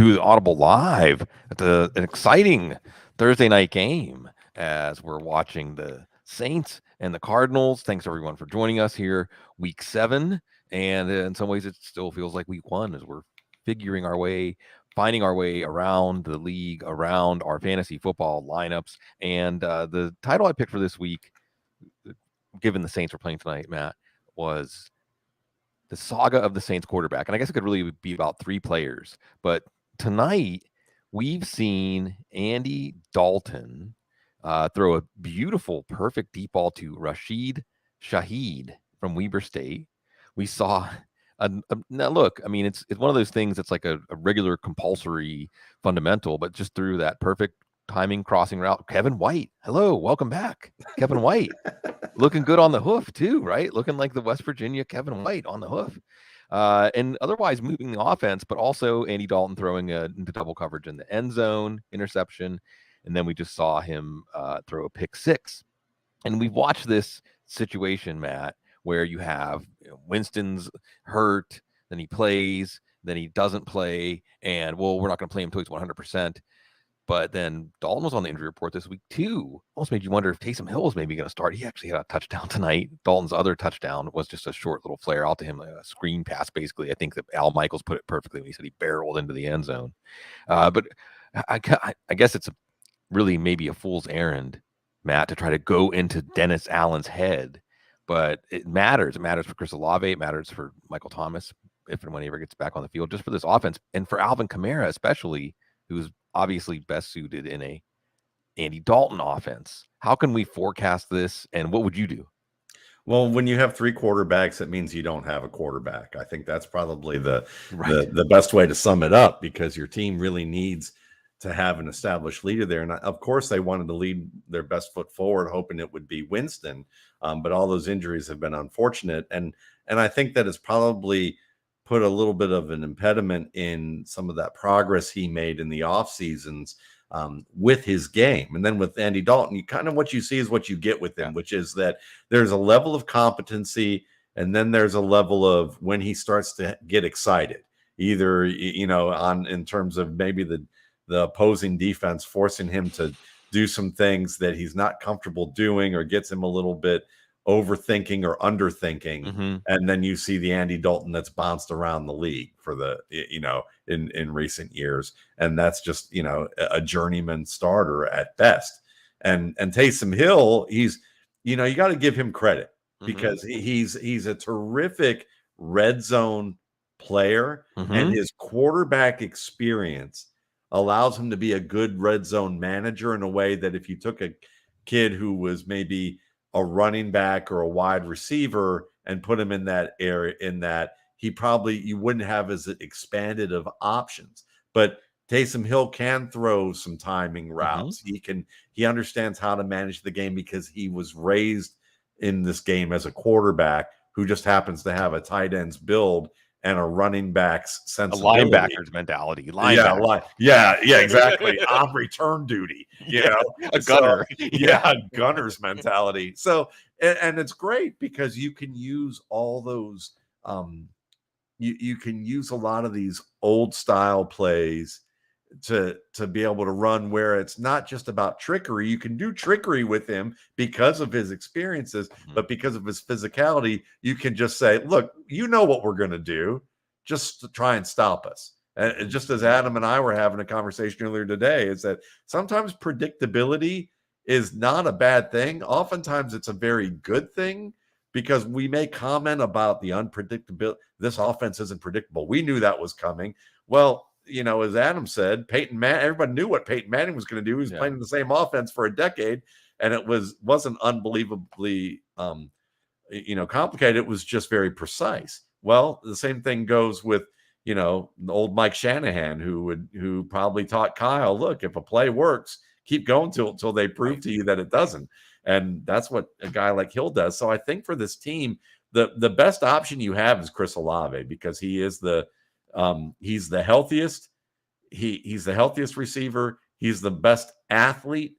to the Audible Live at an exciting Thursday night game as we're watching the Saints and the Cardinals. Thanks everyone for joining us here, week 7. And in some ways, it still feels like week 1 as we're finding our way around the league, around our fantasy football lineups. And the title I picked for this week, given the Saints were playing tonight, Matt, was the Saga of the Saints quarterback. And I guess it could really be about 3 players. But tonight, we've seen Andy Dalton throw a beautiful, perfect deep ball to Rashid Shaheed from Weber State. We saw now look, I mean, it's one of those things that's like a regular compulsory fundamental, but just through that perfect timing crossing route. Kevin White, hello, welcome back. Kevin White, looking good on the hoof too, right? Looking like the West Virginia Kevin White on the hoof. And otherwise moving the offense, but also Andy Dalton throwing into double coverage in the end zone, interception. And then we just saw him throw a pick 6. And we've watched this situation, Matt, where you have Winston's hurt, then he plays, then he doesn't play, and, well, we're not going to play him until he's 100%. But then Dalton was on the injury report this week too. Almost made you wonder if Taysom Hill was maybe going to start. He actually had a touchdown tonight. Dalton's other touchdown was just a short little flare out to him, a screen pass, basically. I think that Al Michaels put it perfectly when he said he barreled into the end zone. But I guess it's really maybe a fool's errand, Matt, to try to go into Dennis Allen's head. But it matters. It matters for Chris Olave. It matters for Michael Thomas if and when he ever gets back on the field, just for this offense. And for Alvin Kamara especially, who's obviously best suited in a Andy Dalton offense. How can we forecast this, and what would you do? Well, when you have 3 quarterbacks, it means you don't have a quarterback. I think that's probably the best way to sum it up, because your team really needs to have an established leader there. And of course, they wanted to lead their best foot forward, hoping it would be Winston. But all those injuries have been unfortunate. And I think that it's probably put a little bit of an impediment in some of that progress he made in the off seasons with his game. And then with Andy Dalton, you kind of, what you see is what you get with him, which is that there's a level of competency, and then there's a level of when he starts to get excited, either, in terms of maybe the opposing defense forcing him to do some things that he's not comfortable doing, or gets him a little bit overthinking or underthinking. Mm-hmm. And then you see the Andy Dalton that's bounced around the league for in recent years. And that's just, a journeyman starter at best. And Taysom Hill, he's, you got to give him credit, because he's a terrific red zone player, and his quarterback experience allows him to be a good red zone manager in a way that if you took a kid who was maybe a running back or a wide receiver and put him in that area, you wouldn't have as expanded of options. But Taysom Hill can throw some timing routes. He understands how to manage the game, because he was raised in this game as a quarterback who just happens to have a tight end's build and a running back's sensibility. A linebacker's mentality. Yeah, exactly. On return duty, a gunner. A gunner's mentality. So, and it's great because you can use all those, you can use a lot of these old style plays to be able to run, where it's not just about trickery. You can do trickery with him because of his experiences, but because of his physicality, you can just say, look, what we're going to do, just to try and stop us. And just as Adam and I were having a conversation earlier today, is that sometimes predictability is not a bad thing. Oftentimes it's a very good thing, because we may comment about the unpredictability. This offense isn't predictable. We knew that was coming. Well, as Adam said, everybody knew what Peyton Manning was going to do. He was playing in the same offense for a decade, and it wasn't unbelievably, complicated. It was just very precise. Well, the same thing goes with, old Mike Shanahan, who probably taught Kyle, look, if a play works, keep going till they prove to you that it doesn't. And that's what a guy like Hill does. So I think for this team, the best option you have is Chris Olave, because he is he's the healthiest. He's the healthiest receiver. He's the best athlete,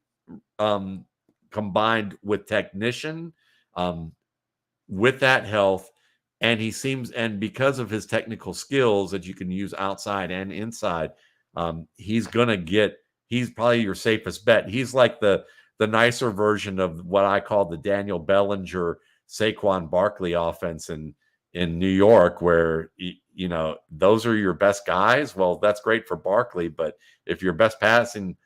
combined with technician, with that health. And because of his technical skills that you can use outside and inside, he's probably your safest bet. He's like the nicer version of what I call the Daniel Bellinger, Saquon Barkley offense in New York, where those are your best guys. Well, that's great for Barkley, but if your best passing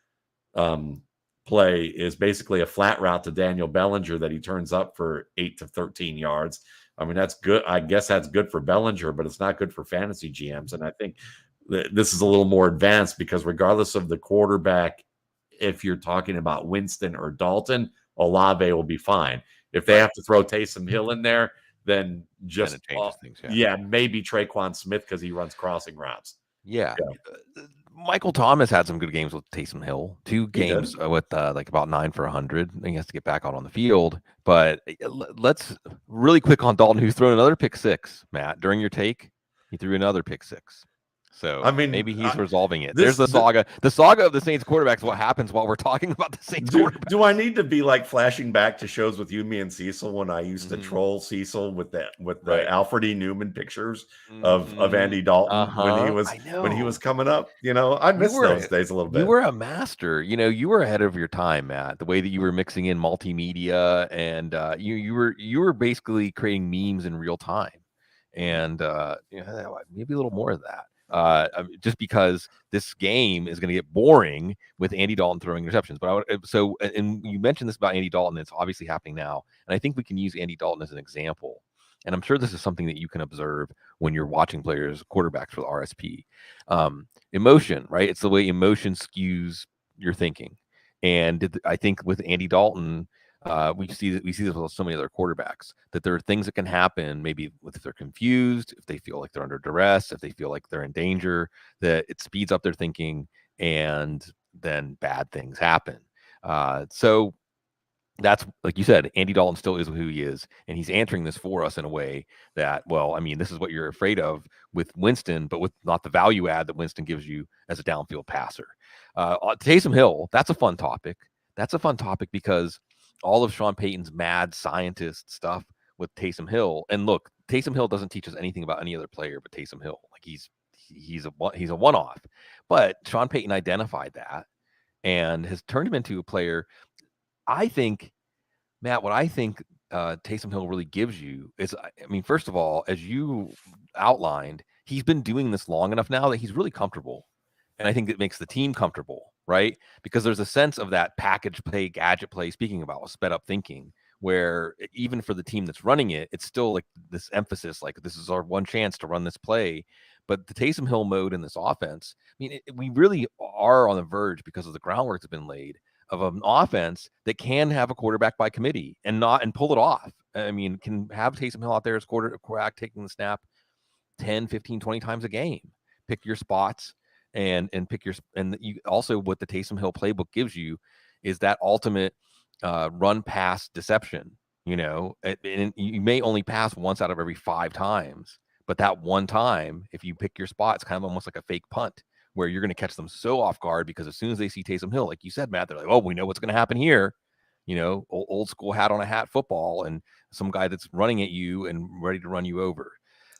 play is basically a flat route to Daniel Bellinger that he turns up for 8 to 13 yards, I mean, that's good. I guess that's good for Bellinger, but it's not good for fantasy GMs. And I think this is a little more advanced because regardless of the quarterback, if you're talking about Winston or Dalton, Olave will be fine. If they have to throw Taysom Hill in there, then just it changes things. Maybe Traquan Smith because he runs crossing routes. Yeah. Michael Thomas had some good games with Taysom Hill. 2 games with like about 9 for 100. He has to get back out on the field. But let's really quick on Dalton, who's thrown another pick 6. Matt, during your take, he threw another pick 6. So I mean, maybe he's resolving it. There's the saga. The saga of the Saints quarterbacks. What happens while we're talking about the Saints quarterbacks? Do I need to be like flashing back to shows with you, me, and Cecil when I used to troll Cecil with the Alfred E. Newman pictures of Andy Dalton when he was coming up? I miss those days a little bit. You were a master. You were ahead of your time, Matt. The way that you were mixing in multimedia and you were basically creating memes in real time, and maybe a little more of that. Just because this game is going to get boring with Andy Dalton throwing interceptions. But and you mentioned this about Andy Dalton. It's obviously happening now. And I think we can use Andy Dalton as an example. And I'm sure this is something that you can observe when you're watching players, quarterbacks for the RSP. Emotion, right? It's the way emotion skews your thinking. And I think with Andy Dalton, we see this with so many other quarterbacks, that there are things that can happen, maybe if they're confused, if they feel like they're under duress, if they feel like they're in danger, that it speeds up their thinking and then bad things happen. So that's, like you said, Andy Dalton still is who he is, and he's answering this for us in a way that, well, I mean, this is what you're afraid of with Winston, but with not the value add that Winston gives you as a downfield passer. Taysom Hill, that's a fun topic. That's a fun topic because all of Sean Payton's mad scientist stuff with Taysom Hill. And look, Taysom Hill doesn't teach us anything about any other player but Taysom Hill. Like he's a one-off. But Sean Payton identified that and has turned him into a player. I think, Matt, what I think Taysom Hill really gives you is, I mean, first of all, as you outlined, he's been doing this long enough now that he's really comfortable. And I think it makes the team comfortable, right? Because there's a sense of that package play, gadget play, speaking about sped up thinking, where even for the team that's running it, it's still like this emphasis, like this is our one chance to run this play. But the Taysom Hill mode in this offense, I mean, we really are on the verge, because of the groundwork that's been laid, of an offense that can have a quarterback by committee and pull it off. I mean, can have Taysom Hill out there as quarterback taking the snap 10, 15, 20 times a game. Pick your spots. And you also, what the Taysom Hill playbook gives you is that ultimate run pass deception. And you may only pass once out of every 5 times, but that one time, if you pick your spot, it's kind of almost like a fake punt where you're going to catch them so off guard, because as soon as they see Taysom Hill, like you said, Matt, they're like, oh, we know what's going to happen here. Old school hat on a hat football, and some guy that's running at you and ready to run you over.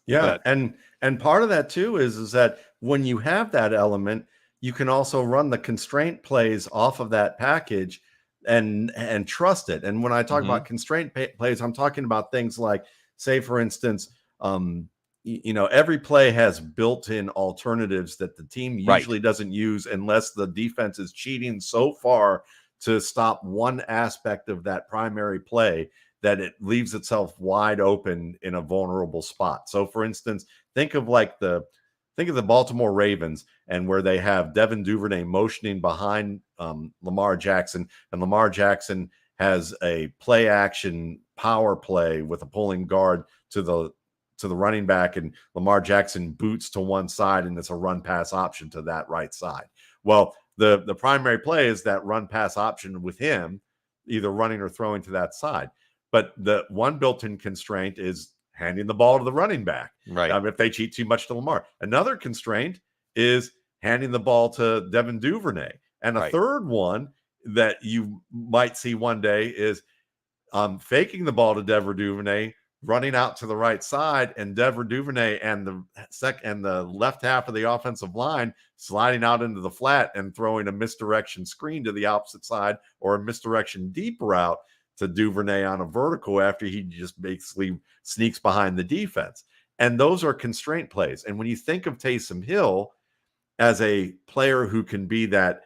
Yeah, and part of that too is that when you have that element, you can also run the constraint plays off of that package and trust it. And when I talk about constraint plays, I'm talking about things like, say, for instance, every play has built-in alternatives that the team usually doesn't use unless the defense is cheating so far to stop one aspect of that primary play that it leaves itself wide open in a vulnerable spot. So, for instance, think of the Baltimore Ravens, and where they have Devin Duvernay motioning behind Lamar Jackson, and Lamar Jackson has a play action power play with a pulling guard to the running back, and Lamar Jackson boots to one side, and it's a run pass option to that right side. Well, the primary play is that run pass option with him either running or throwing to that side. But the one built-in constraint is handing the ball to the running back. Right. If they cheat too much to Lamar. Another constraint is handing the ball to Devin Duvernay. And a third one that you might see one day is faking the ball to Devin Duvernay, running out to the right side, and Devin Duvernay and the left half of the offensive line sliding out into the flat and throwing a misdirection screen to the opposite side, or a misdirection deep route to Duvernay on a vertical after he just basically sneaks behind the defense. And those are constraint plays. And when you think of Taysom Hill as a player who can be that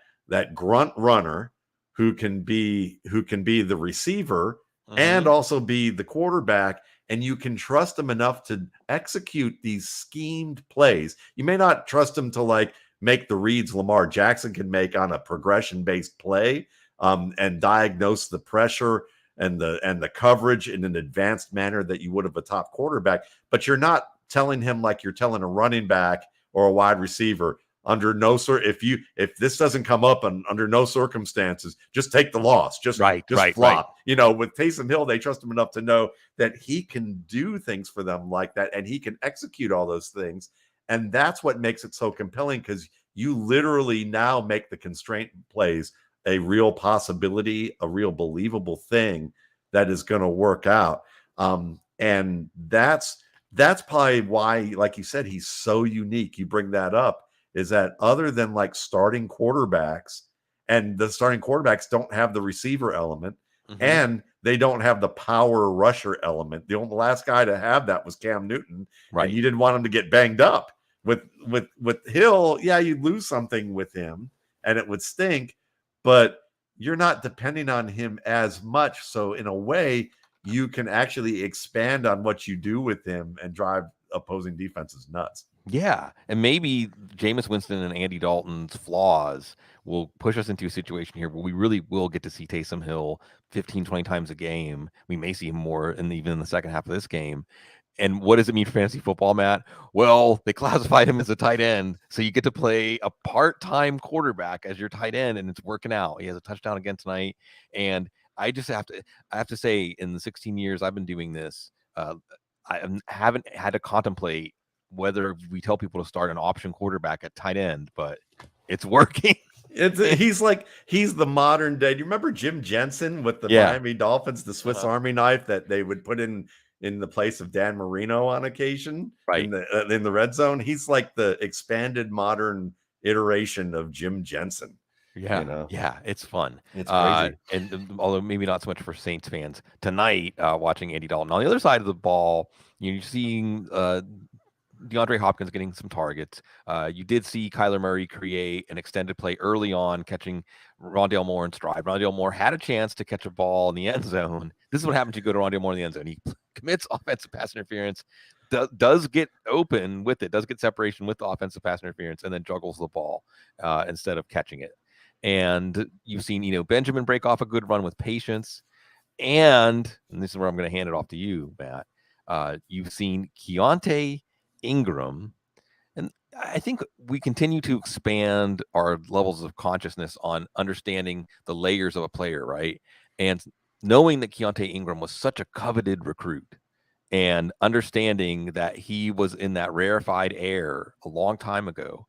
grunt runner, who can be the receiver, and also be the quarterback, and you can trust him enough to execute these schemed plays. You may not trust him to like make the reads Lamar Jackson can make on a progression-based play, and diagnose the pressure and the coverage in an advanced manner that you would have a top quarterback, but you're not telling him like you're telling a running back or a wide receiver, under no if this doesn't come up under no circumstances, just take the loss, just flop. Right. You know, with Taysom Hill, they trust him enough to know that he can do things for them like that, and he can execute all those things. And that's what makes it so compelling, because you literally now make the constraint plays a real possibility, a real believable thing that is going to work out. And that's probably why, like you said, he's so unique. You bring that up, is that other than like starting quarterbacks, and the starting quarterbacks don't have the receiver element, and they don't have the power rusher element. The last guy to have that was Cam Newton, and you didn't want him to get banged up. With Hill, yeah, you'd lose something with him, and it would stink, but you're not depending on him as much. So in a way, you can actually expand on what you do with him and drive opposing defenses nuts. Yeah, and maybe Jameis Winston and Andy Dalton's flaws will push us into a situation here where we really will get to see Taysom Hill 15, 20 times a game. We may see him more even in the second half of this game. And what does it mean for fantasy football, Matt? Well, they classified him as a tight end, so you get to play a part-time quarterback as your tight end, and it's working out. He has a touchdown again tonight, and I have to say, in the 16 years I've been doing this, I haven't had to contemplate whether we tell people to start an option quarterback at tight end, but it's working. He's the modern day. Do you remember Jim Jensen with the Miami Dolphins, the Swiss Army knife that they would put in the place of Dan Marino on occasion, in the red zone? He's like the expanded modern iteration of Jim Jensen. Yeah, you know? Yeah, it's fun. It's crazy. And although maybe not so much for Saints fans tonight, watching Andy Dalton on the other side of the ball, you're seeing DeAndre Hopkins getting some targets. You did see Kyler Murray create an extended play early on, catching Wan'Dale Moore in stride. Wan'Dale Moore had a chance to catch a ball in the end zone. This is what happens. You go to Wan'Dale Moore in the end zone. He commits offensive pass interference, does get open with it, does get separation with the offensive pass interference, and then juggles the ball instead of catching it. And you've seen, Benjamin break off a good run with patience. And this is where I'm going to hand it off to you, Matt. You've seen Keaontay Ingram, and I think we continue to expand our levels of consciousness on understanding the layers of a player, right? And knowing that Keaontay Ingram was such a coveted recruit, and understanding that he was in that rarefied air a long time ago,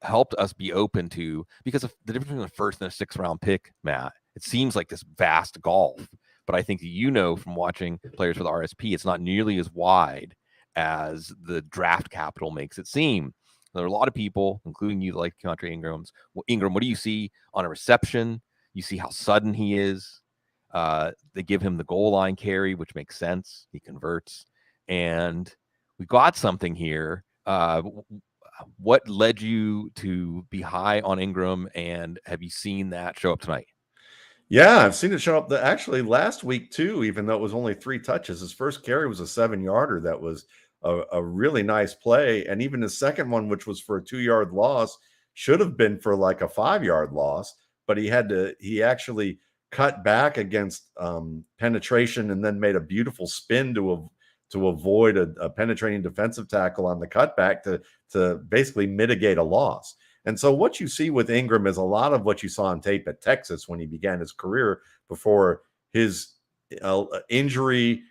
helped us be open to, because of the difference between the first and a sixth round pick, Matt. It seems like this vast gulf, but I think from watching players with RSP, it's not nearly as wide as the draft capital makes it seem. There are a lot of people, including you, like Keaontay Ingram. What do you see on a reception? You see how sudden he is. They give him the goal line carry, which makes sense. He converts. And we got something here. What led you to be high on Ingram, and have you seen that show up tonight? Yeah, I've seen it show up actually last week too, even though it was only 3 touches. His first carry was a 7-yarder. That was a really nice play. And even his second one, which was for a 2-yard loss, should have been for like a 5-yard loss, but he actually cut back against penetration and then made a beautiful spin to avoid a penetrating defensive tackle on the cutback to basically mitigate a loss. And so what you see with Ingram is a lot of what you saw on tape at Texas when he began his career, before his injury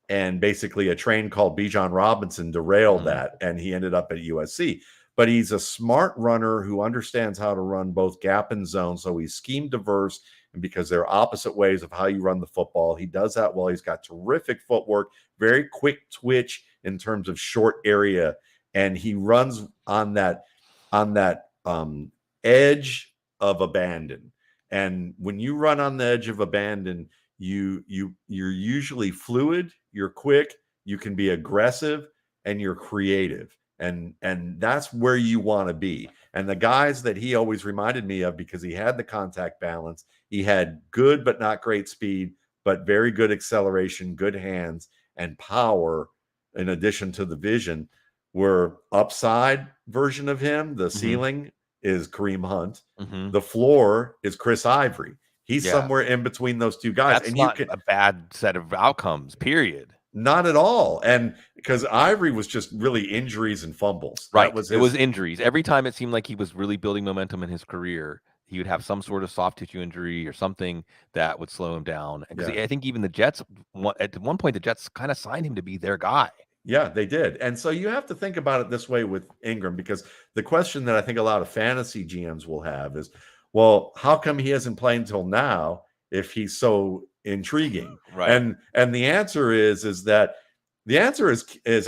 and basically a train called Bijan Robinson derailed that, and he ended up at USC. But he's a smart runner who understands how to run both gap and zone, so he's scheme diverse. and because they're opposite ways of how you run the football. He does that well. He's got terrific footwork, very quick twitch in terms of short area, and he runs on that edge of abandon. And when you run on the edge of abandon, you're usually fluid, you're quick, you can be aggressive, and you're creative. And that's where you want to be. And the guys that he always reminded me of, because he had the contact balance, he had good but not great speed, but very good acceleration, good hands, and power, in addition to the vision, were upside version of him. The ceiling is Kareem Hunt. The floor is Chris Ivory. He's somewhere in between those two guys. That's not a bad set of outcomes, period. Not at all. And because Ivory was just really injuries and fumbles. Right. It was injuries. Every time it seemed like he was really building momentum in his career, he would have some sort of soft tissue injury or something that would slow him down. Because I think even the Jets, at one point, the Jets kind of signed him to be their guy. Yeah, they did. And so you have to think about it this way with Ingram, because the question that I think a lot of fantasy GMs will have is, well, how come he hasn't played until now if he's so intriguing? Right. And the answer is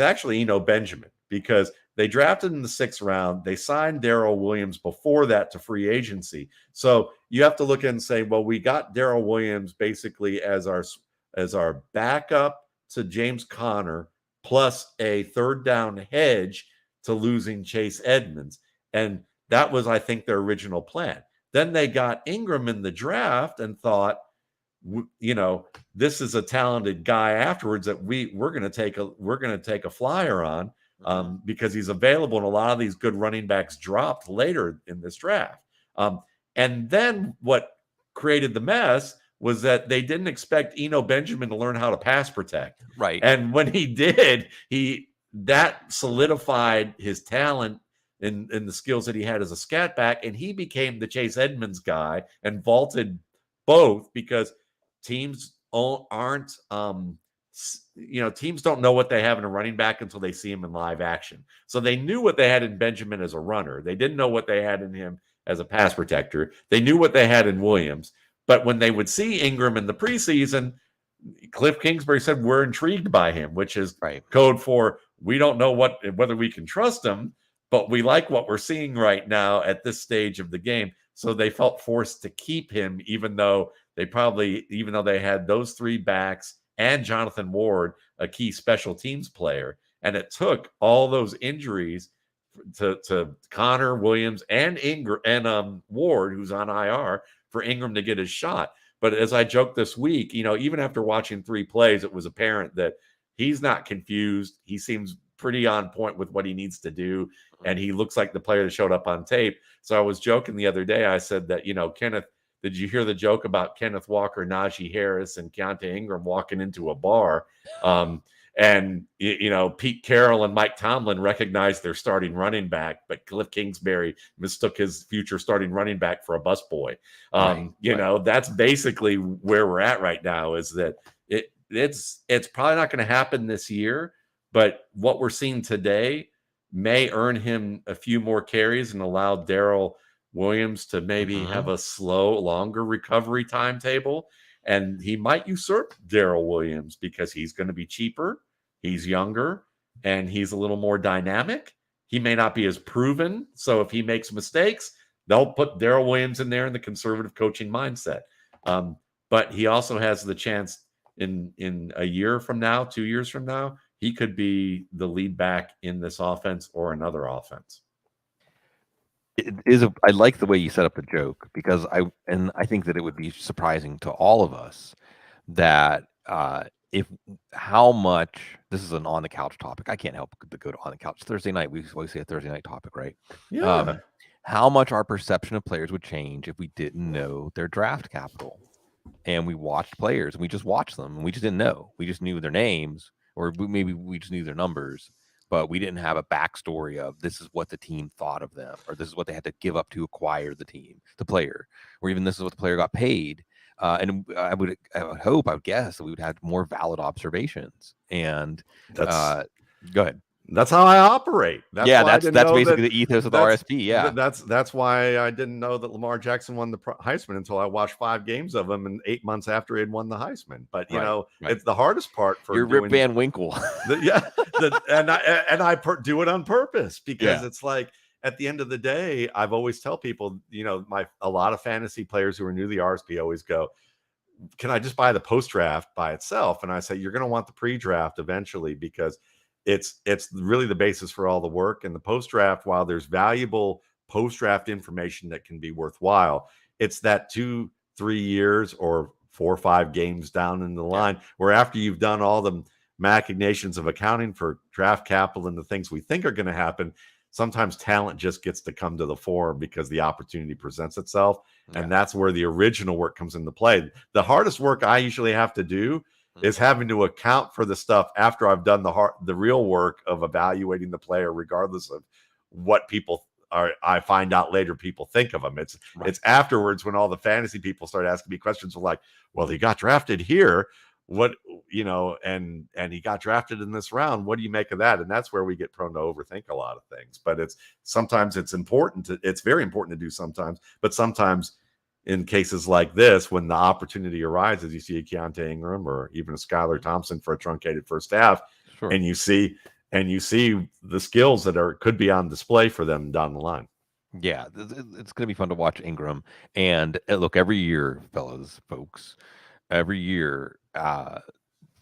actually Benjamin, because they drafted in the 6th round. They signed Darrell Williams before that to free agency. So you have to look and say, well, we got Darrell Williams basically as our backup to James Conner, plus a third down hedge to losing Chase Edmonds. And that was, I think, their original plan. Then they got Ingram in the draft and thought, this is a talented guy afterwards that we're going to take a flyer on, because he's available, and a lot of these good running backs dropped later in this draft. And then what created the mess was that they didn't expect Benjamin to learn how to pass protect. Right. And when he did, that solidified his talent in the skills that he had as a scat back, and he became the Chase Edmonds guy and vaulted both, because teams aren't teams don't know what they have in a running back until they see him in live action. So they knew what they had in Benjamin as a runner. They didn't know what they had in him as a pass protector. They knew what they had in Williams. But when they would see Ingram in the preseason, Cliff Kingsbury said, we're intrigued by him, which is code for, we don't know whether we can trust him, but we like what we're seeing right now at this stage of the game. So they felt forced to keep him, even though they had those 3 backs and Jonathan Ward, a key special teams player. And it took all those injuries to Connor, Williams, and Ingram and Ward, who's on IR, for Ingram to get his shot. But as I joked this week, even after watching 3 plays, it was apparent that he's not confused. He seems pretty on point with what he needs to do, and he looks like the player that showed up on tape. So I was joking the other day. I said that, Kenneth, did you hear the joke about Kenneth Walker, Najee Harris, and Keaontay Ingram walking into a bar? And, Pete Carroll and Mike Tomlin recognized their starting running back, but Cliff Kingsbury mistook his future starting running back for a busboy. That's basically where we're at right now, is that it's probably not going to happen this year, but what we're seeing today may earn him a few more carries and allow Darrell Williams to maybe have a longer recovery timetable. And he might usurp Darrell Williams because he's going to be cheaper. He's younger, and he's a little more dynamic. He may not be as proven. So if he makes mistakes, they'll put Darrell Williams in there in the conservative coaching mindset. But he also has the chance in a year from now, 2 years from now, he could be the lead back in this offense or another offense. I like the way you set up the joke, because I think that it would be surprising to all of us that how much this is an on the couch topic. I can't help but go to on the couch Thursday night. We always say a Thursday night topic, right? Yeah. How much our perception of players would change if we didn't know their draft capital, and we watched players and we just watched them and we just didn't know. We just knew their names, or maybe we just knew their numbers, but we didn't have a backstory of this is what the team thought of them, or this is what they had to give up to acquire the player, or even this is what the player got paid. And I would guess that we would have more valid observations. And go ahead. That's how I operate. That's Yeah, why I that's didn't know basically that. the ethos of the That's RSP. Yeah, that's why I didn't know that Lamar Jackson won the Heisman until I watched 5 games of him, and 8 months after he had won the Heisman. But right. it's the hardest part for You're Rip doing Van Winkle. do it on purpose, because Yeah. it's like, at the end of the day, I've always tell people, a lot of fantasy players who are new to the RSP always go, can I just buy the post draft by itself? And I say, you're going to want the pre draft eventually, because it's really the basis for all the work. And the post draft, while there's valuable post draft information that can be worthwhile, it's that 2-3 years or 4 or 5 games down in the line where, after you've done all the machinations of accounting for draft capital and the things we think are going to happen, sometimes talent just gets to come to the fore because the opportunity presents itself. And that's where the original work comes into play. The hardest work I usually have to do is having to account for the stuff after I've done the real work of evaluating the player, regardless of what people are. I find out later people think of them. It's afterwards when all the fantasy people start asking me questions like, well, he got drafted here. What, and he got drafted in this round. What do you make of that? And that's where we get prone to overthink a lot of things. But it's very important to do sometimes. But sometimes, in cases like this, when the opportunity arises, you see a Keaontay Ingram or even a Skylar Thompson for a truncated first half, and you see the skills that could be on display for them down the line. Yeah, it's going to be fun to watch Ingram. And look, every year, folks, every year,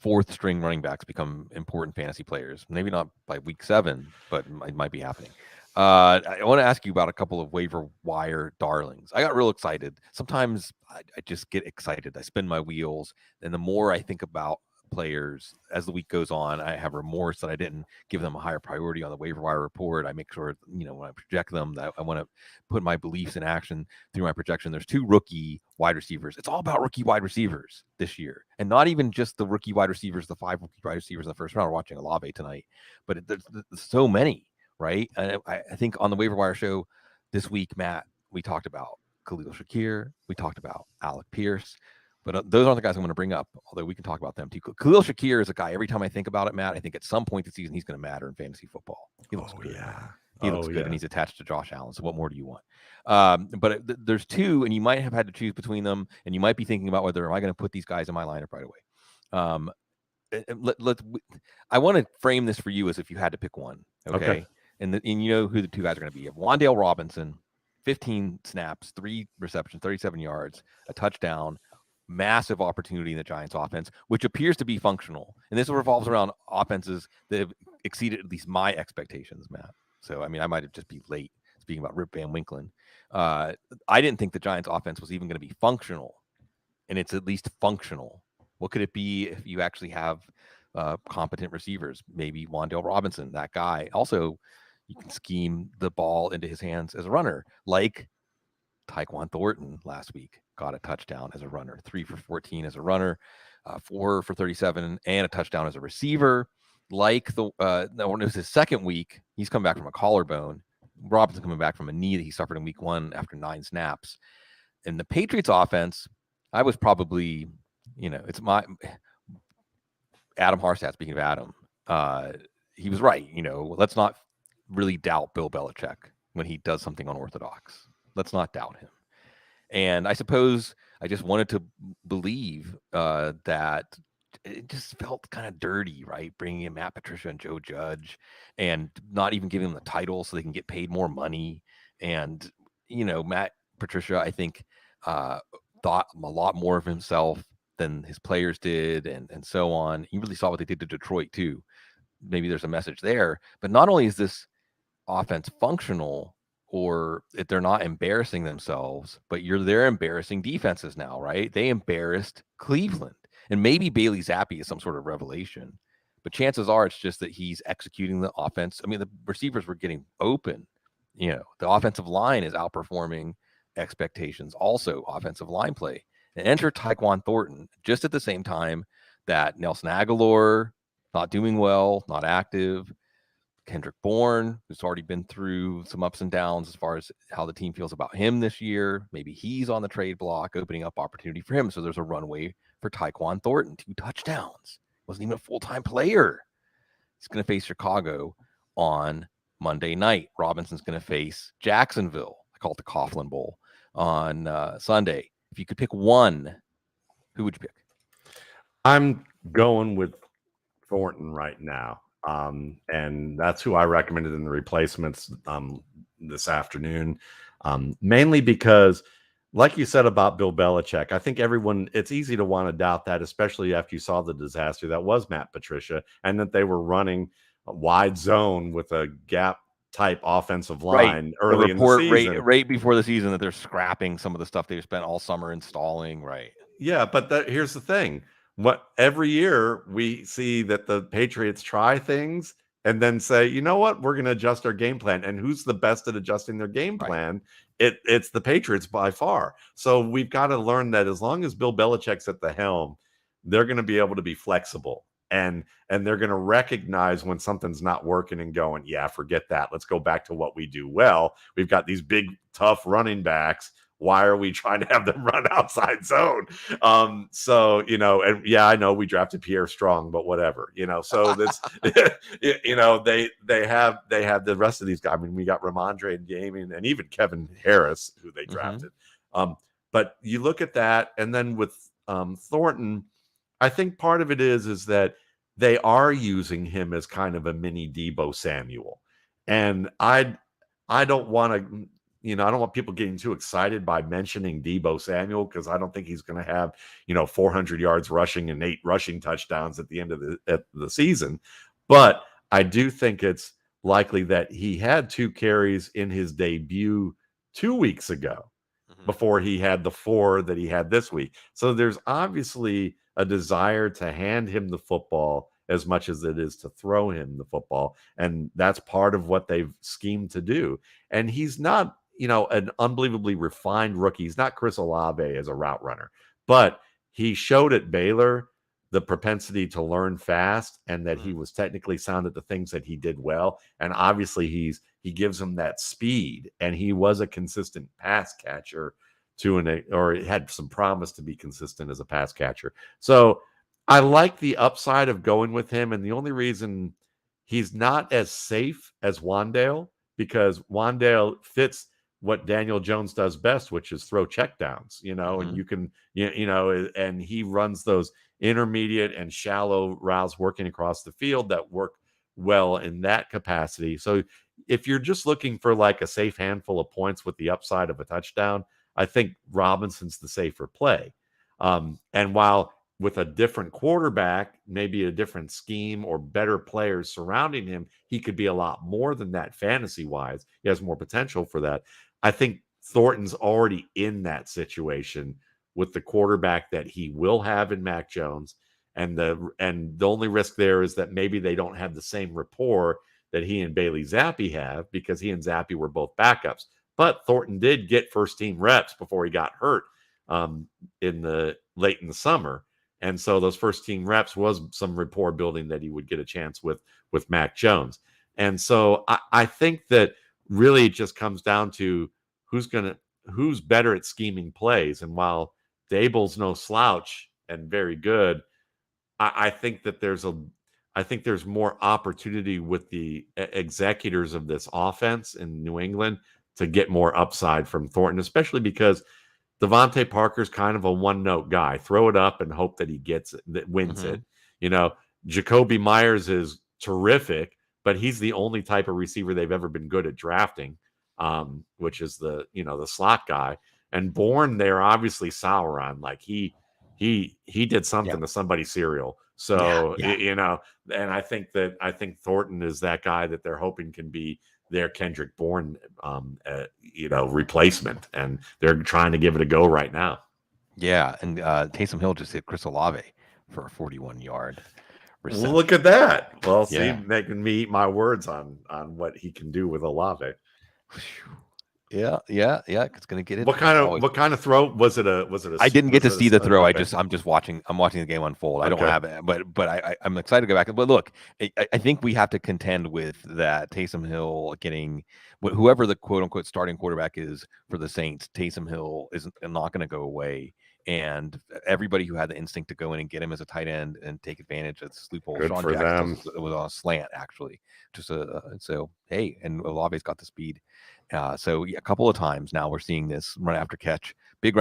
fourth string running backs become important fantasy players. Maybe not by week 7, but it might be happening. I want to ask you about a couple of waiver wire darlings. I got real excited. Sometimes I just get excited. I spin my wheels. And the more I think about players as the week goes on, I have remorse that I didn't give them a higher priority on the waiver wire report. I make sure, when I project them, that I want to put my beliefs in action through my projection. There's 2 rookie wide receivers. It's all about rookie wide receivers this year, and not even just the rookie wide receivers, the 5 rookie wide receivers in the first round. We're watching Olave tonight, but there's so many, right? And I think on the waiver wire show this week, Matt, we talked about Khalil Shakir, we talked about Alec Pierce. But those aren't the guys I'm going to bring up, although we can talk about them too. Khalil Shakir is a guy, every time I think about it, Matt, I think at some point this season he's going to matter in fantasy football. He looks good. Yeah. He looks good, and he's attached to Josh Allen. So what more do you want? But there's 2, and you might have had to choose between them, and you might be thinking about whether am I going to put these guys in my lineup right away. I want to frame this for you as if you had to pick one, okay? And you know who the 2 guys are going to be. You have Wan'Dale Robinson, 15 snaps, 3 receptions, 37 yards, a touchdown. Massive opportunity in the Giants offense, which appears to be functional. And this revolves around offenses that have exceeded at least my expectations, Matt. So, I mean, I might have just be late speaking about Rip Van Winkle. I didn't think the Giants offense was even going to be functional, and it's at least functional. What could it be if you actually have competent receivers? Maybe Wan'Dale Robinson, that guy. Also, you can scheme the ball into his hands as a runner, like Tyquan Thornton last week. Got a touchdown as a runner, 3 for 14 as a runner, 4 for 37, and a touchdown as a receiver. Like when it was his second week, he's come back from a collarbone. Robinson coming back from a knee that he suffered in week 1 after 9 snaps. And the Patriots offense, I was probably, it's my Adam Harstad. Speaking of Adam, he was right. Let's not really doubt Bill Belichick when he does something unorthodox. Let's not doubt him. And I suppose I just wanted to believe that it just felt kind of dirty, right? Bringing in Matt Patricia and Joe Judge and not even giving them the title so they can get paid more money. And, Matt Patricia, I think, thought a lot more of himself than his players did and so on. You really saw what they did to Detroit, too. Maybe there's a message there. But not only is this offense functional, or if they're not embarrassing themselves, but they're embarrassing defenses now, right? They embarrassed Cleveland. And maybe Bailey Zappi is some sort of revelation, but chances are it's just that he's executing the offense. I mean, the receivers were getting open. The offensive line is outperforming expectations. Also, offensive line play. And enter Tyquan Thornton just at the same time that Nelson Aguilar, not doing well, not active. Kendrick Bourne, who's already been through some ups and downs as far as how the team feels about him this year. Maybe he's on the trade block, opening up opportunity for him. So there's a runway for Tyquan Thornton, 2 touchdowns. Wasn't even a full-time player. He's going to face Chicago on Monday night. Robinson's going to face Jacksonville. I call it the Coughlin Bowl on Sunday. If you could pick one, who would you pick? I'm going with Thornton right now. And that's who I recommended in the replacements this afternoon. Mainly because, like you said about Bill Belichick, I think it's easy to want to doubt that, especially after you saw the disaster that was Matt Patricia, and that they were running a wide zone with a gap type offensive line early in the season. Right before the season, that they're scrapping some of the stuff they've spent all summer installing. Right. Yeah, but here's the thing. Every year we see that the Patriots try things and then say, you know what, we're going to adjust our game plan. And who's the best at adjusting their game plan? It's the Patriots by far. So we've got to learn that as long as Bill Belichick's at the helm, they're going to be able to be flexible. And they're going to recognize when something's not working and going, yeah, forget that. Let's go back to what we do well. We've got these big, tough running backs. Why are we trying to have them run outside zone? So, and yeah, I know we drafted Pierre Strong, but whatever, so this, they have the rest of these guys. I mean, we got Ramondre and Damien and even Kevin Harris, who they drafted. But you look at that, and then with Thornton, I think part of it is that they are using him as kind of a mini Deebo Samuel. And I don't want to, I don't want people getting too excited by mentioning Deebo Samuel, because I don't think he's going to have, 400 yards rushing and 8 rushing touchdowns at the end of the season. But I do think it's likely that he had 2 carries in his debut 2 weeks ago before he had the 4 that he had this week. So there's obviously a desire to hand him the football as much as it is to throw him the football. And that's part of what they've schemed to do. And he's not, an unbelievably refined rookie. He's not Chris Olave as a route runner, but he showed at Baylor the propensity to learn fast, and that he was technically sound at the things that he did well. And obviously he gives him that speed, and he was a consistent pass catcher or had some promise to be consistent as a pass catcher. So I like the upside of going with him. And the only reason he's not as safe as Wan'Dale, because Wan'Dale fits what Daniel Jones does best, which is throw checkdowns, and you can, and he runs those intermediate and shallow routes working across the field that work well in that capacity. So if you're just looking for like a safe handful of points with the upside of a touchdown, I think Robinson's the safer play. And while with a different quarterback, maybe a different scheme or better players surrounding him, he could be a lot more than that fantasy-wise. He has more potential for that. I think Thornton's already in that situation with the quarterback that he will have in Mac Jones. And the only risk there is that maybe they don't have the same rapport that he and Bailey Zappi have, because he and Zappi were both backups. But Thornton did get first-team reps before he got hurt late in the summer. And so those first-team reps was some rapport building that he would get a chance with Mac Jones. And so I think that really it just comes down to who's better at scheming plays. And while Dable's no slouch and very good, I think that there's more opportunity with the executors of this offense in New England to get more upside from Thornton, especially because Devontae Parker's kind of a one-note guy. Throw it up and hope that he gets it, that wins it. Jacoby Myers is terrific, but he's the only type of receiver they've ever been good at drafting, which is the slot guy. And Bourne, they're obviously sour on. Like he did something to somebody's cereal. So and I think Thornton is that guy that they're hoping can be their Kendrick Bourne, replacement, and they're trying to give it a go right now. Yeah, and Taysom Hill just hit Chris Olave for a 41-yard reception. Look at that! Well, see, making me eat my words on what he can do with Olave. Yeah. It's gonna get it. What kind of throw was it? I didn't get to see the throw. I'm just watching. I'm watching the game unfold. I don't have it, but I'm excited to go back. But look, I think we have to contend with that. Taysom Hill getting whoever the quote unquote starting quarterback is for the Saints. Taysom Hill is not going to go away and everybody who had the instinct to go in and get him as a tight end and take advantage of this loophole. Good Sean for Jackson them. was on a slant, actually. Just so hey, and Olave's got the speed. So yeah, a couple of times now we're seeing this big run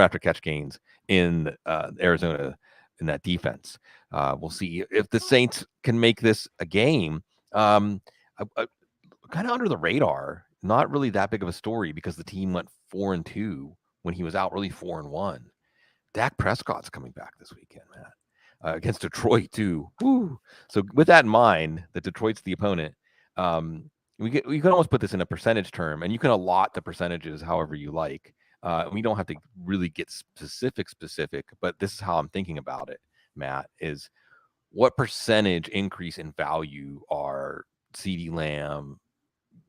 after catch gains in Arizona in that defense. We'll see if the Saints can make this a game. Kind of under the radar, not really that big of a story because the team went 4-2 when he was out really 4-1. Dak Prescott's coming back this weekend, man, against Detroit too. Woo. So with that in mind, that Detroit's the opponent, we can almost put this in a percentage term, and you can allot the percentages however you like. We don't have to really get specific, but this is how I'm thinking about it, Matt, is what percentage increase in value are CeeDee Lamb,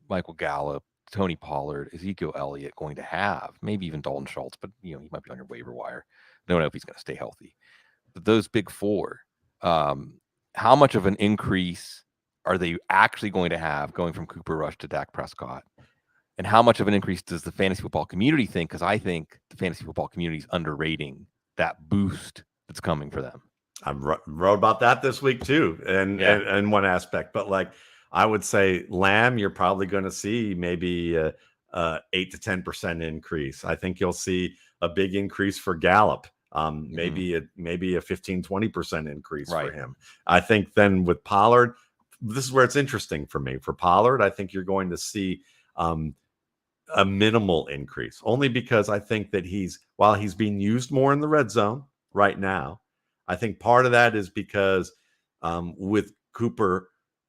Michael Gallup, Tony Pollard, Ezekiel Elliott going to have? Maybe even Dalton Schultz, but he might be on your waiver wire. I don't know if he's going to stay healthy. But those big four, how much of an increase are they actually going to have going from Cooper Rush to Dak Prescott? And how much of an increase does the fantasy football community think? Because I think the fantasy football community is underrating that boost that's coming for them. I wrote about that this week too, and one aspect. But like I would say, Lamb, you're probably going to see maybe 8 to 10% increase. I think you'll see a big increase for Gallup. Maybe a 15-20% increase for him. I think then with Pollard, this is where it's interesting for me. For Pollard, I think you're going to see a minimal increase, only because I think that while he's being used more in the red zone right now, I think part of that is because with Cooper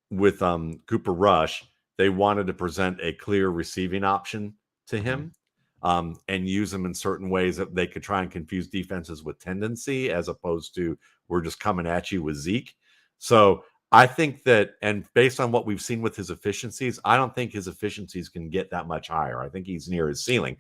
Rush, they wanted to present a clear receiving option to him. And use them in certain ways that they could try and confuse defenses with tendency, as opposed to we're just coming at you with Zeke. So I think that, and based on what we've seen with his efficiencies, I don't think his efficiencies can get that much higher. I think he's near his ceiling.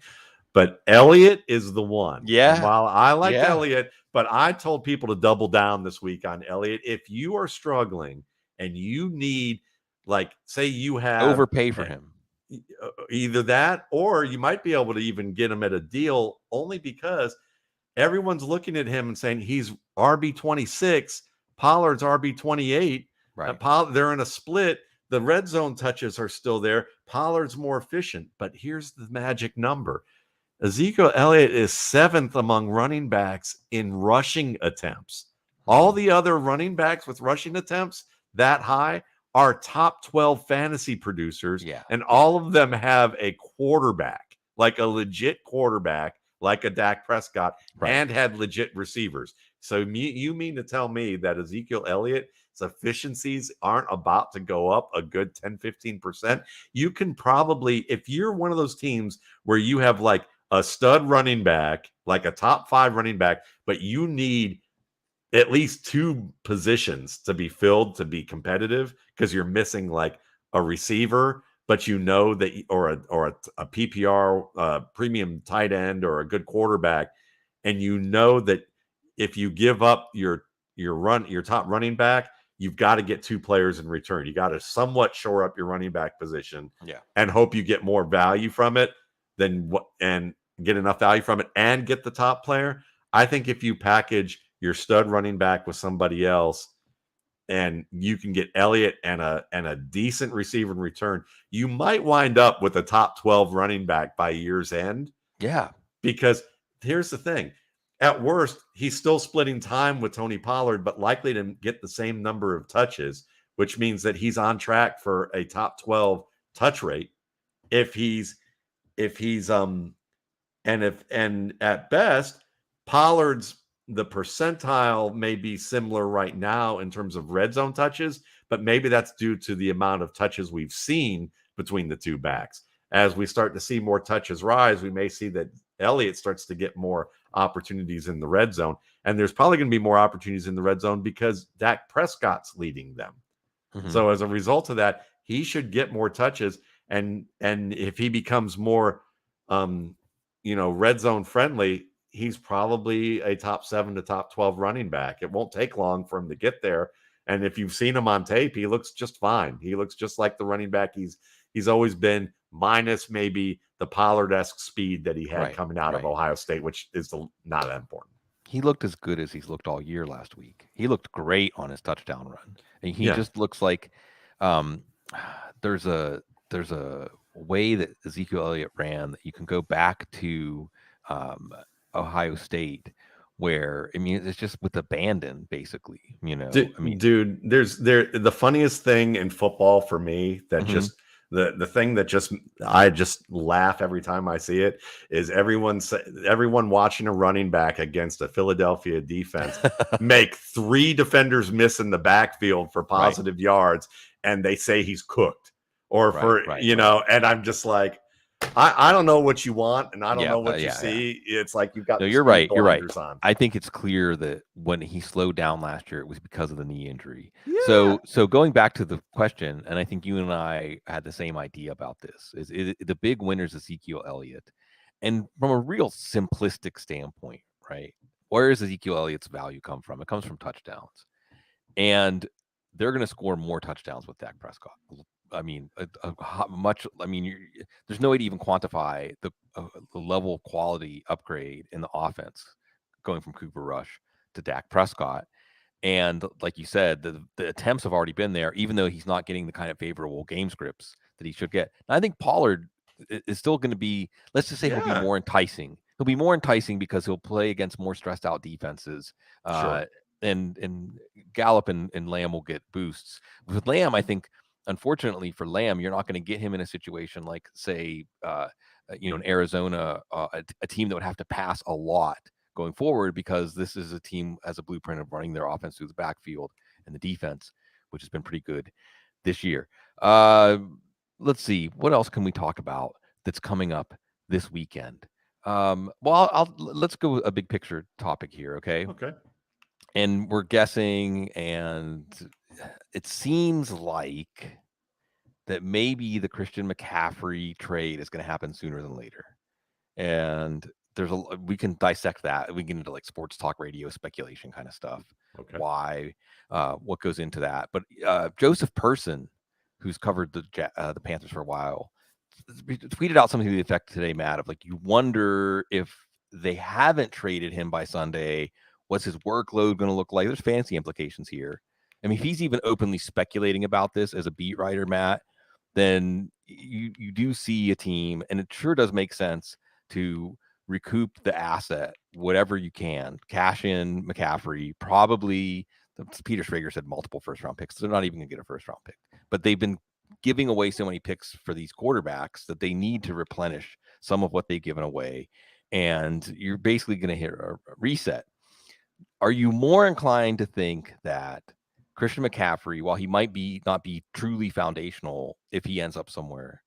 But Elliott is the one. Yeah. And while I like Elliott, but I told people to double down this week on Elliott. If you are struggling and you need, like, say you have overpay for him, either that, or you might be able to even get him at a deal, only because everyone's looking at him and saying he's RB26, Pollard's RB28. Right. They're in a split. The red zone touches are still there. Pollard's more efficient, but here's the magic number. Ezekiel Elliott is 7th among running backs in rushing attempts. All the other running backs with rushing attempts that high are top 12 fantasy producers, and all of them have a quarterback, like a legit quarterback, like a Dak Prescott, and had legit receivers. So you mean to tell me that Ezekiel Elliott's efficiencies aren't about to go up a good 10-15%? You can probably, if you're one of those teams where you have like a stud running back, like a top 5 running back, but you need at least 2 positions to be filled to be competitive, because you're missing like a receiver, but that, or a PPR premium tight end or a good quarterback, and that if you give up your top running back, you've got to get 2 players in return. You got to somewhat shore up your running back position, and hope you get more value from it and get enough value from it and get the top player. I think if you package your stud running back with somebody else, and you can get Elliott and a decent receiver in return, you might wind up with a top 12 running back by year's end. Yeah. Because here's the thing. At worst, he's still splitting time with Tony Pollard, but likely to get the same number of touches, which means that he's on track for a top 12 touch rate. And at best, Pollard's, the percentile may be similar right now in terms of red zone touches, but maybe that's due to the amount of touches we've seen between the 2 backs. As we start to see more touches rise, we may see that Elliott starts to get more opportunities in the red zone. And there's probably going to be more opportunities in the red zone because Dak Prescott's leading them. So as a result of that, he should get more touches. And if he becomes more, red zone friendly, he's probably a top 7 to top 12 running back. It won't take long for him to get there. And if you've seen him on tape, he looks just fine. He looks just like the running back he's always been, minus maybe the Pollard-esque speed that he had coming out of Ohio State, which is not that important. he looked as good as he's looked all year last week. He looked great on his touchdown run. And he Yeah. just looks like um, there's a way that Ezekiel Elliott ran that you can go back to Ohio State where I mean it's just with abandon basically, you know. I mean Dude, the funniest thing in football for me that mhm. just the thing that just I just laugh every time I see it is everyone watching a running back against a Philadelphia defense make 3 defenders miss in the backfield for positive yards, and they say he's cooked, or and I'm just like, I don't know what you want, and I don't know what you see. It's like you've got no, the you're right. You're right. blinders on. I think it's clear that when he slowed down last year, it was because of the knee injury. Yeah. So going back to the question, and I think you and I had the same idea about this, is the big winner's Ezekiel Elliott. And from a real simplistic standpoint, right? Where does Ezekiel Elliott's value come from? It comes from touchdowns. And they're going to score more touchdowns with Dak Prescott. I mean, much. I mean, there's no way to even quantify the level of quality upgrade in the offense going from Cooper Rush to Dak Prescott. And like you said, the attempts have already been there, even though he's not getting the kind of favorable game scripts that he should get. And I think Pollard is still going to be. Let's just say he'll be more enticing. He'll be more enticing because he'll play against more stressed out defenses. Sure. And Gallup and Lamb will get boosts. With Lamb, I think, unfortunately for Lamb, you're not going to get him in a situation like, say, in Arizona, a team that would have to pass a lot going forward because this is a team has a blueprint of running their offense through the backfield and the defense, which has been pretty good this year. Let's see, what else can we talk about that's coming up this weekend? Let's go a big picture topic here, okay? Okay. And we're guessing, and it seems like that maybe the Christian McCaffrey trade is going to happen sooner than later. And we can dissect that. We get into like sports talk radio speculation kind of stuff. Okay. Why, what goes into that. But Joseph Person, who's covered the Panthers for a while, tweeted out something to the effect today, Matt, of like, you wonder if they haven't traded him by Sunday, what's his workload going to look like? There's fancy implications here. I mean, if he's even openly speculating about this as a beat writer, Matt, then you do see a team, and it sure does make sense to recoup the asset, whatever you can, cash in McCaffrey, probably. Peter Schrager said multiple first-round picks. They're not even going to get a first-round pick, but they've been giving away so many picks for these quarterbacks that they need to replenish some of what they've given away, and you're basically going to hit a reset. Are you more inclined to think that Christian McCaffrey, while he might not be truly foundational if he ends up somewhere,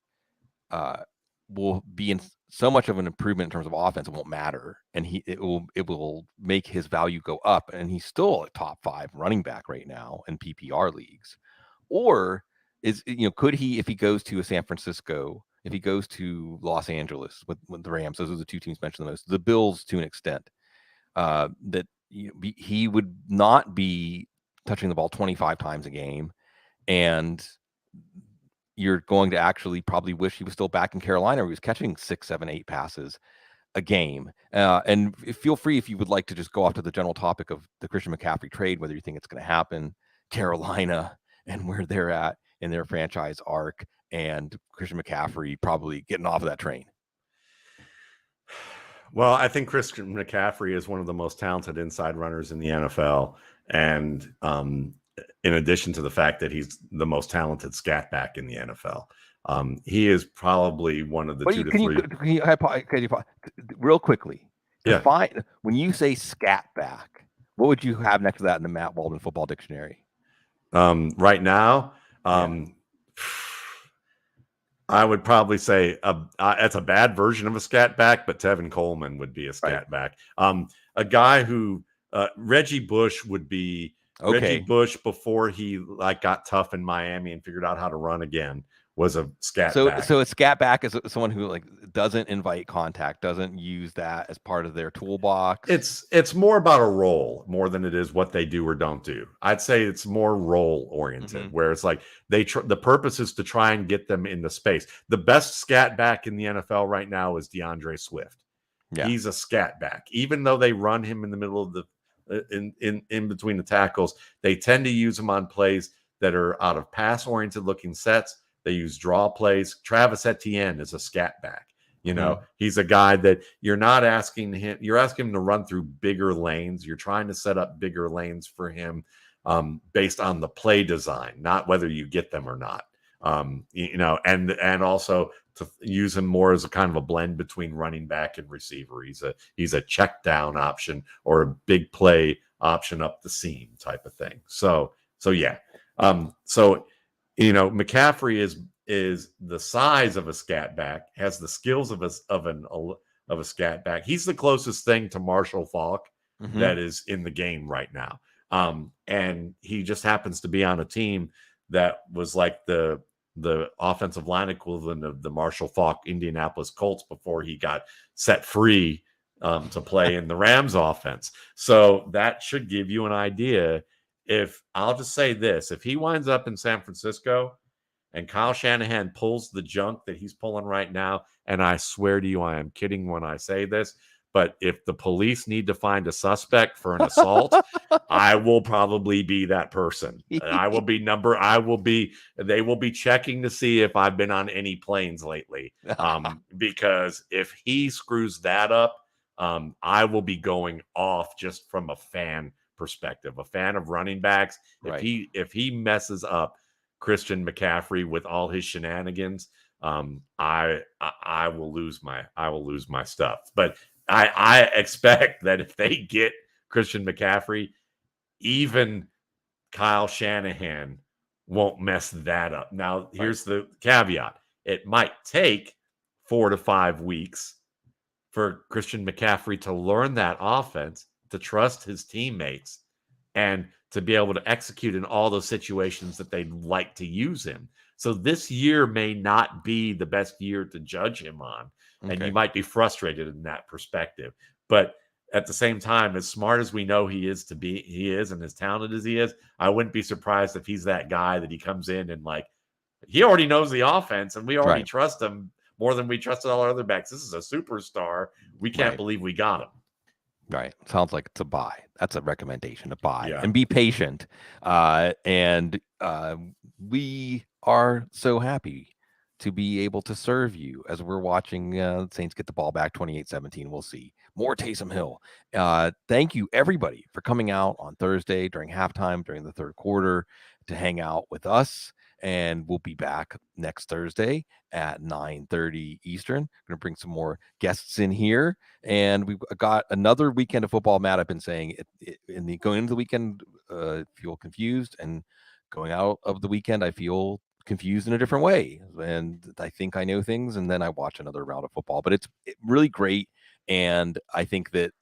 will be in so much of an improvement in terms of offense, it won't matter, and it will make his value go up, and he's still a top 5 running back right now in PPR leagues? Or could he, if he goes to a San Francisco, if he goes to Los Angeles with the Rams, those are the 2 teams mentioned the most, the Bills to an extent, that he would not be touching the ball 25 times a game, and you're going to actually probably wish he was still back in Carolina where he was catching 6, 7, 8 passes a game. And feel free, if you would like, to just go off to the general topic of the Christian McCaffrey trade, whether you think it's going to happen, Carolina and where they're at in their franchise arc, and Christian McCaffrey probably getting off of that train. Well, I think Christian McCaffrey is one of the most talented inside runners in the NFL. And in addition to the fact that he's the most talented scat back in the NFL, he is probably one of the 2 to 3. Real quickly, define, when you say scat back, what would you have next to that in the Matt Waldman Football Dictionary? Right now, I would probably say that's a bad version of a scat back, but Tevin Coleman would be a scat back. A guy who Reggie Bush would be. Okay. Reggie Bush, before he got tough in Miami and figured out how to run again, was a scat back. So a scat back is someone who doesn't invite contact, doesn't use that as part of their toolbox. It's more about a role more than it is what they do or don't do. I'd say it's more role oriented, where it's like the purpose is to try and get them in the space. The best scat back in the NFL right now is DeAndre Swift. Yeah. He's a scat back. Even though they run him in the middle of the in between the tackles, they tend to use him on plays that are out of pass oriented looking sets. They use draw plays. Travis Etienne is a scat back. You know, he's a guy that you're not asking him, you're asking him to run through bigger lanes. You're trying to set up bigger lanes for him based on the play design, not whether you get them or not. You know, and also to use him more as a kind of a blend between running back and receiver. He's a check down option or a big play option up the seam type of thing. So yeah. So you know, McCaffrey is the size of a scat back, has the skills of a scat back. He's the closest thing to Marshall Faulk that is in the game right now. And he just happens to be on a team that was like the offensive line equivalent of the Marshall Faulk Indianapolis Colts before he got set free to play in the Rams offense. So that should give you an idea. If I'll just say this, if he winds up in San Francisco and Kyle Shanahan pulls the junk that he's pulling right now, and I swear to you, I am kidding when I say this, but if the police need to find a suspect for an assault, I will probably be that person. They will be checking to see if I've been on any planes lately. Because if he screws that up, I will be going off just from a fan perspective, a fan of running backs. Right. If he messes up Christian McCaffrey with all his shenanigans, I will lose my stuff. But I expect that if they get Christian McCaffrey, even Kyle Shanahan won't mess that up. Now, here's the caveat. It might take 4 to 5 weeks for Christian McCaffrey to learn that offense, to trust his teammates, and to be able to execute in all those situations that they'd like to use him. So this year may not be the best year to judge him on. And you might be frustrated in that perspective. But at the same time, as smart as we know he is, and as talented as he is, I wouldn't be surprised if he's that guy that he comes in and like, he already knows the offense and we already trust him more than we trusted all our other backs. This is a superstar. We can't believe we got him. Right. Sounds like to buy. That's a recommendation to buy and be patient. And we are so happy to be able to serve you as we're watching Saints get the ball back 28-17. We'll see more Taysom Hill. Thank you, everybody, for coming out on Thursday during halftime, during the third quarter to hang out with us. And we'll be back next Thursday at 9:30 Eastern. Going to bring some more guests in here. And we've got another weekend of football. Matt, I've been saying going into the weekend, feel confused. And going out of the weekend, I feel confused in a different way. And I think I know things. And then I watch another round of football. But it's really great. And I think that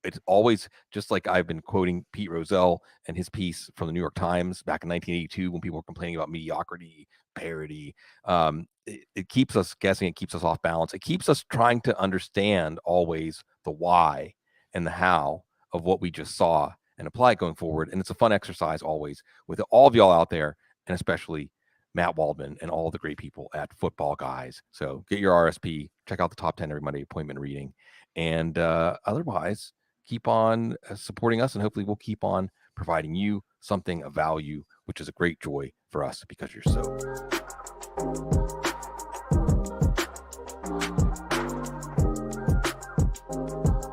it's always just like I've been quoting Pete Rozelle and his piece from the New York Times back in 1982 when people were complaining about mediocrity, parity. It keeps us guessing. It keeps us off balance. It keeps us trying to understand always the why and the how of what we just saw and apply it going forward. And it's a fun exercise always with all of y'all out there, and especially Matt Waldman and all the great people at Footballguys. So get your RSP, check out the top 10 every Monday appointment reading. And otherwise, keep on supporting us, and hopefully we'll keep on providing you something of value, which is a great joy for us because you're so